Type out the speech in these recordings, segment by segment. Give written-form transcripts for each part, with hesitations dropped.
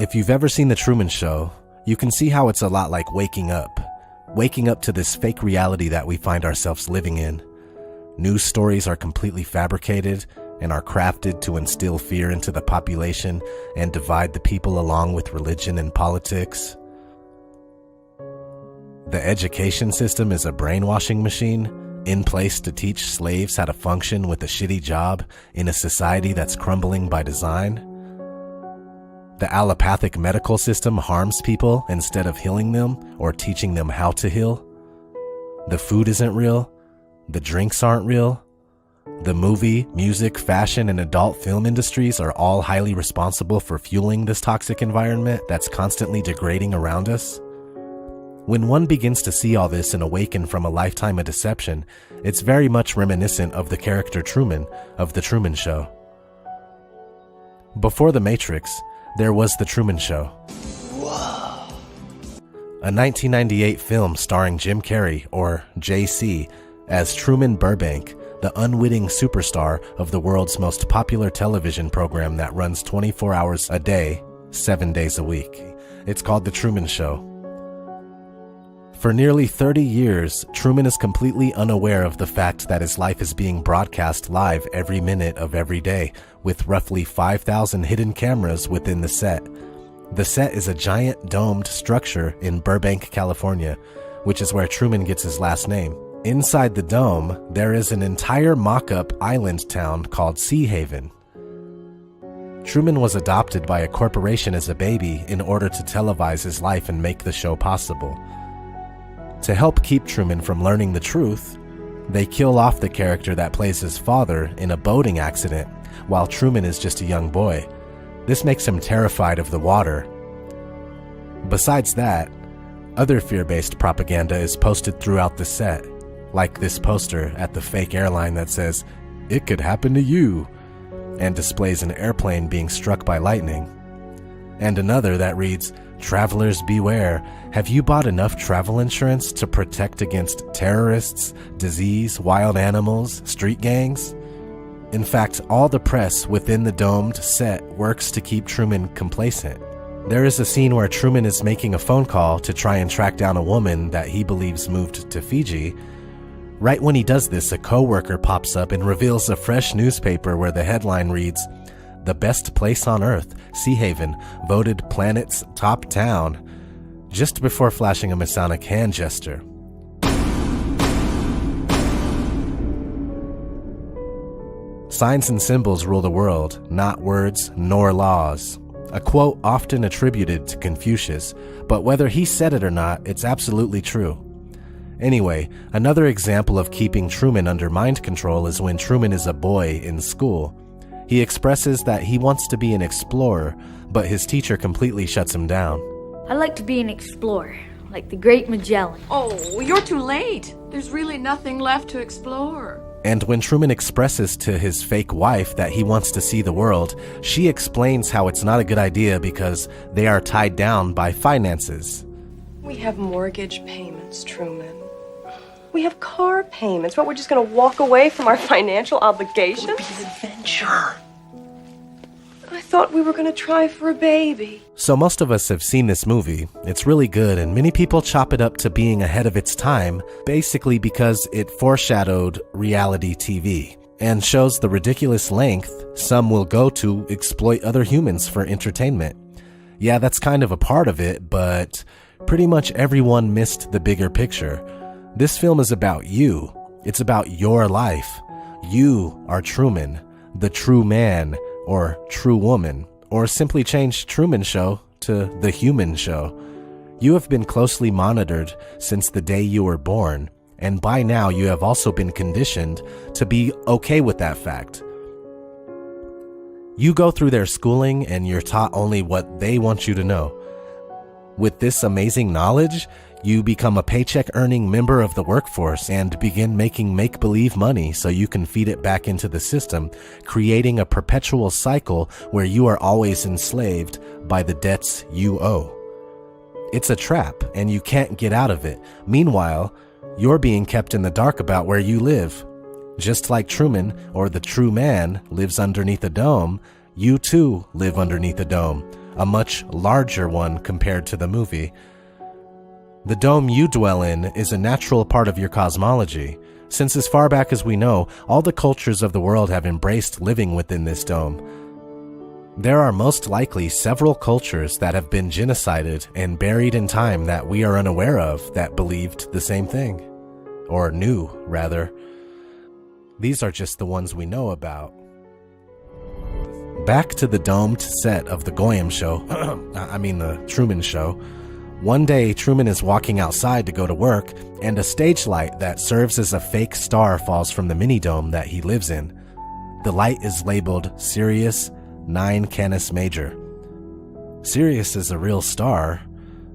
If you've ever seen The Truman Show, you can see how it's a lot like waking up to this fake reality that we find ourselves living in. News stories are completely fabricated and are crafted to instill fear into the population and divide the people along with religion and politics. The education system is a brainwashing machine in place to teach slaves how to function with a shitty job in a society that's crumbling by design. The allopathic medical system harms people instead of healing them or teaching them how to heal. The food isn't real. The drinks aren't real. The movie, music, fashion, and adult film industries are all highly responsible for fueling this toxic environment that's constantly degrading around us. When one begins to see all this and awaken from a lifetime of deception, it's very much reminiscent of the character Truman of The Truman Show. Before The Matrix, there was The Truman Show. Whoa. A 1998 film starring Jim Carrey, or JC, as Truman Burbank, the unwitting superstar of the world's most popular television program that runs 24 hours a day, 7 days a week. It's called The Truman Show. For nearly 30 years, Truman is completely unaware of the fact that his life is being broadcast live every minute of every day, with roughly 5,000 hidden cameras within the set. The set is a giant domed structure in Burbank, California, which is where Truman gets his last name. Inside the dome, there is an entire mock-up island town called Sea Haven. Truman was adopted by a corporation as a baby in order to televise his life and make the show possible. To help keep Truman from learning the truth, they kill off the character that plays his father in a boating accident while Truman is just a young boy. This makes him terrified of the water. Besides that, other fear-based propaganda is posted throughout the set, like this poster at the fake airline that says, "It could happen to you," and displays an airplane being struck by lightning. And another that reads, "Travelers beware. Have you bought enough travel insurance to protect against terrorists, disease, wild animals, street gangs?" In fact, all the press within the domed set works to keep Truman complacent. There is a scene where Truman is making a phone call to try and track down a woman that he believes moved to Fiji. Right when he does this, a coworker pops up and reveals a fresh newspaper where the headline reads, "The best place on Earth, Sea Haven, voted planet's top town," just before flashing a Masonic hand gesture. Signs and symbols rule the world, not words nor laws. A quote often attributed to Confucius, but whether he said it or not, it's absolutely true. Anyway, another example of keeping Truman under mind control is when Truman is a boy in school. He expresses that he wants to be an explorer, but his teacher completely shuts him down. "I'd like to be an explorer, like the great Magellan." "Oh, you're too late. There's really nothing left to explore." And when Truman expresses to his fake wife that he wants to see the world, she explains how it's not a good idea because they are tied down by finances. "We have mortgage payments, Truman. We have car payments, but we're just going to walk away from our financial obligations? It would be an adventure. I thought we were going to try for a baby." So most of us have seen this movie. It's really good, and many people chop it up to being ahead of its time, basically because it foreshadowed reality TV and shows the ridiculous length some will go to exploit other humans for entertainment. Yeah, that's kind of a part of it, but pretty much everyone missed the bigger picture. This film is about you. It's about your life. You are Truman, the true man, or true woman, or simply change Truman Show to The Human Show. You have been closely monitored since the day you were born, and by now you have also been conditioned to be okay with that fact. You go through their schooling and you're taught only what they want you to know. With this amazing knowledge, You become a paycheck-earning member of the workforce and begin making make-believe money so you can feed it back into the system, creating a perpetual cycle where you are always enslaved by the debts you owe. It's a trap, and you can't get out of it. Meanwhile, you're being kept in the dark about where you live. Just like Truman, or the true man, lives underneath a dome, you too live underneath a dome, a much larger one compared to the movie. The dome you dwell in is a natural part of your cosmology, since as far back as we know, all the cultures of the world have embraced living within this dome. There are most likely several cultures that have been genocided and buried in time that we are unaware of that believed the same thing. Or knew, rather. These are just the ones we know about. Back to the domed set of the Goyam show, the Truman Show. One day, Truman is walking outside to go to work, and a stage light that serves as a fake star falls from the mini-dome that he lives in. The light is labeled Sirius 9 Canis Major. Sirius is a real star.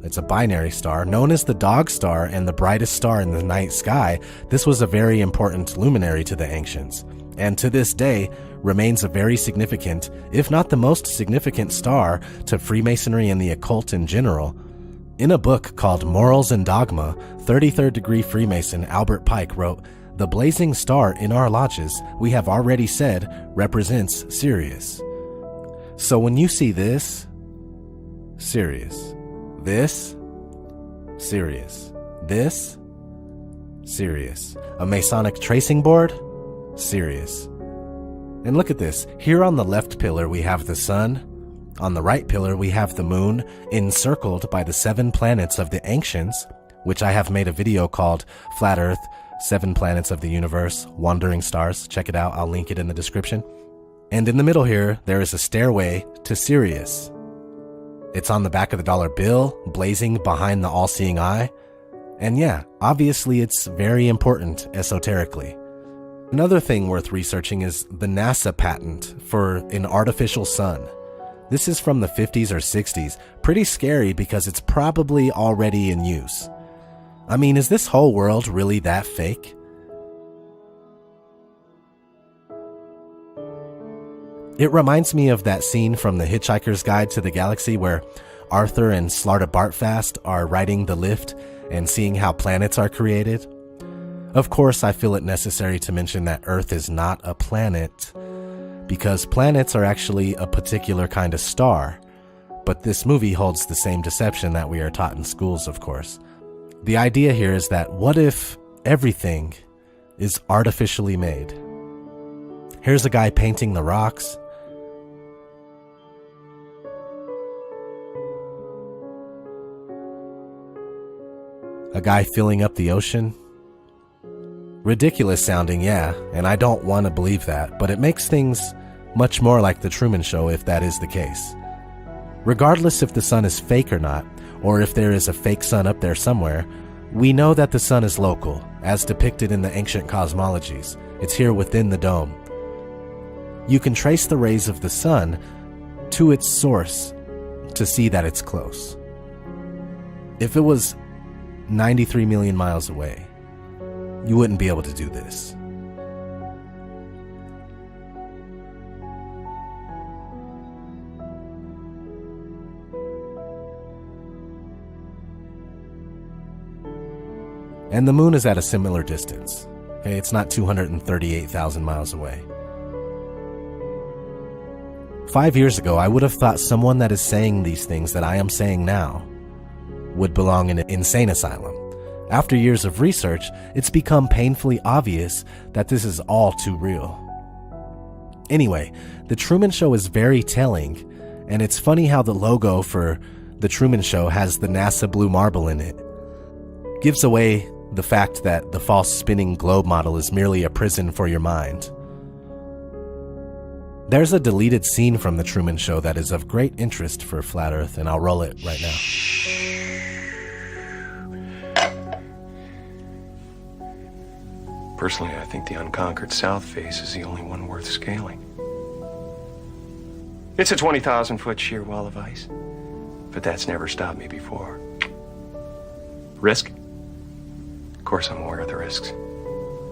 It's a binary star, known as the dog star and the brightest star in the night sky. This was a very important luminary to the ancients, and to this day remains a very significant, if not the most significant star to Freemasonry and the occult in general. In a book called Morals and Dogma, 33rd degree Freemason Albert Pike wrote, "The blazing star in our lodges, we have already said, represents Sirius." So when you see this, Sirius. This, Sirius. This, Sirius. A Masonic tracing board, Sirius. And look at this. Here on the left pillar we have the sun. On the right pillar, we have the moon, encircled by the 7 planets of the ancients, which I have made a video called Flat Earth, 7 Planets of the Universe, Wandering Stars. Check it out. I'll link it in the description. And in the middle here, there is a stairway to Sirius. It's on the back of the dollar bill, blazing behind the all-seeing eye. And yeah, obviously it's very important esoterically. Another thing worth researching is the NASA patent for an artificial sun. This is from the 50s or 60s. Pretty scary because it's probably already in use. I mean, is this whole world really that fake? It reminds me of that scene from The Hitchhiker's Guide to the Galaxy where Arthur and Slarta Bartfast are riding the lift and seeing how planets are created. Of course, I feel it necessary to mention that Earth is not a planet, because planets are actually a particular kind of star. But this movie holds the same deception that we are taught in schools, of course. The idea here is that what if everything is artificially made? Here's a guy painting the rocks. A guy filling up the ocean. Ridiculous sounding, yeah, and I don't want to believe that, but it makes things much more like the Truman Show if that is the case. Regardless if the sun is fake or not, or if there is a fake sun up there somewhere, we know that the sun is local, as depicted in the ancient cosmologies. It's here within the dome. You can trace the rays of the sun to its source to see that it's close. If it was 93 million miles away, you wouldn't be able to do this. And the moon is at a similar distance. Okay, it's not 238,000 miles away. 5 years ago, I would have thought someone that is saying these things that I am saying now would belong in an insane asylum. After years of research, it's become painfully obvious that this is all too real. Anyway, the Truman Show is very telling, and it's funny how the logo for the Truman Show has the NASA blue marble in it. Gives away the fact that the false spinning globe model is merely a prison for your mind. There's a deleted scene from the Truman Show that is of great interest for Flat Earth, and I'll roll it right now. Personally, I think the unconquered south face is the only one worth scaling. It's a 20,000-foot sheer wall of ice, but that's never stopped me before. Risk? Of course I'm aware of the risks.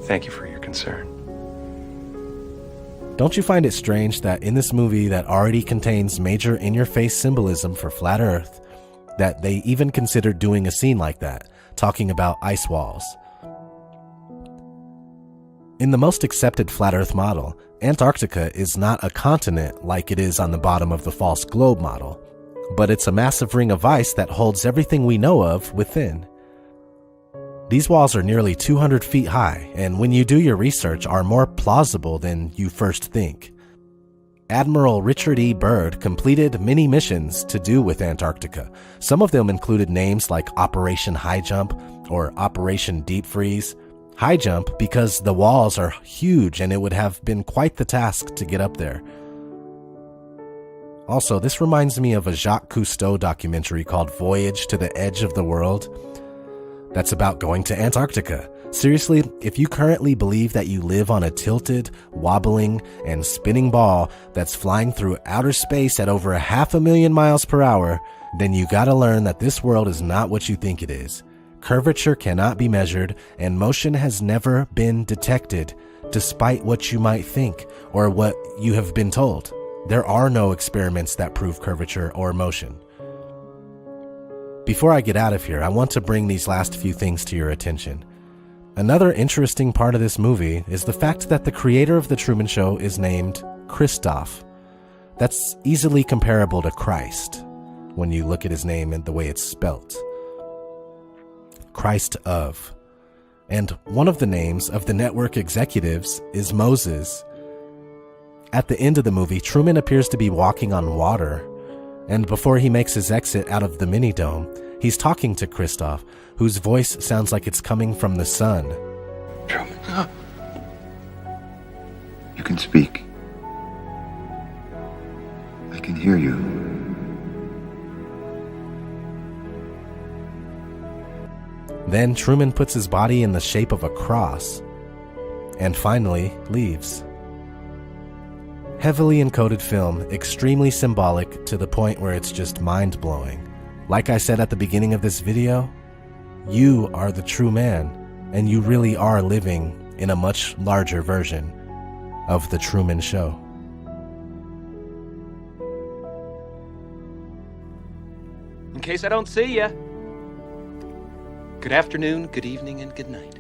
Thank you for your concern. Don't you find it strange that in this movie that already contains major in-your-face symbolism for flat Earth, that they even considered doing a scene like that, talking about ice walls? In the most accepted flat Earth model, Antarctica is not a continent like it is on the bottom of the false globe model, but it's a massive ring of ice that holds everything we know of within. These walls are nearly 200 feet high, and when you do your research, are more plausible than you first think. Admiral Richard E. Byrd completed many missions to do with Antarctica. Some of them included names like Operation High Jump or Operation Deep Freeze. High Jump because the walls are huge and it would have been quite the task to get up there. Also, this reminds me of a Jacques Cousteau documentary called Voyage to the Edge of the World. That's about going to Antarctica. Seriously, if you currently believe that you live on a tilted, wobbling, and spinning ball that's flying through outer space at over 500,000 miles per hour, then you gotta learn that this world is not what you think it is. Curvature cannot be measured, and motion has never been detected, despite what you might think or what you have been told. There are no experiments that prove curvature or motion. Before I get out of here, I want to bring these last few things to your attention. Another interesting part of this movie is the fact that the creator of The Truman Show is named Christoph. That's easily comparable to Christ when you look at his name and the way it's spelt. Christ of. And one of the names of the network executives is Moses. At the end of the movie, Truman appears to be walking on water. And before he makes his exit out of the mini-dome, he's talking to Christoph, whose voice sounds like it's coming from the sun. Truman, you can speak. I can hear you. Then Truman puts his body in the shape of a cross, and finally leaves. Heavily encoded film, extremely symbolic to the point where it's just mind-blowing. Like I said at the beginning of this video, you are the true man, and you really are living in a much larger version of The Truman Show. In case I don't see ya, good afternoon, good evening, and good night.